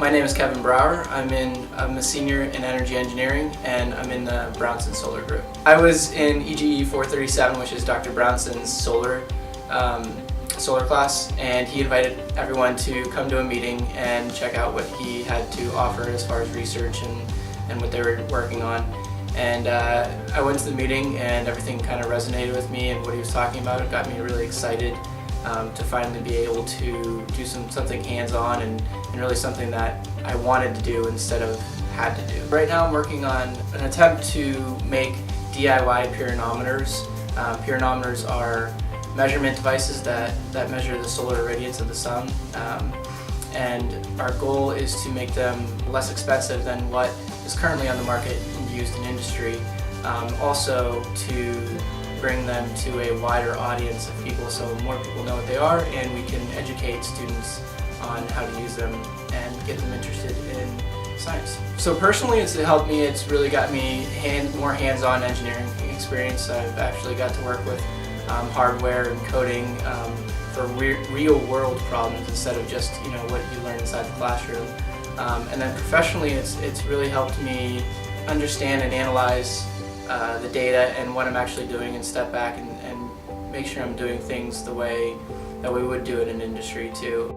My name is Kevin Brower. I'm a senior in energy engineering, and I'm in the Brownson Solar Group. I was in EGE 437, which is Dr. Brownson's solar class, and he invited everyone to come to a meeting and check out what he had to offer as far as research and what they were working on. And I went to the meeting, and everything kind of resonated with me, and what he was talking about, it got me really excited to finally be able to do something hands-on and really something that I wanted to do instead of had to do. Right now I'm working on an attempt to make DIY pyranometers. Pyranometers are measurement devices that measure the solar radiance of the sun, and our goal is to make them less expensive than what is currently on the market and used in industry. Also to bring them to a wider audience of people so more people know what they are, and we can educate students on how to use them and get them interested in science. So personally, it's helped me. It's really got me more hands-on engineering experience. I've actually got to work with hardware and coding for real-world problems instead of just what you learn inside the classroom. And then professionally, it's really helped me understand and analyze the data and what I'm actually doing, and step back and make sure I'm doing things the way that we would do it in industry too.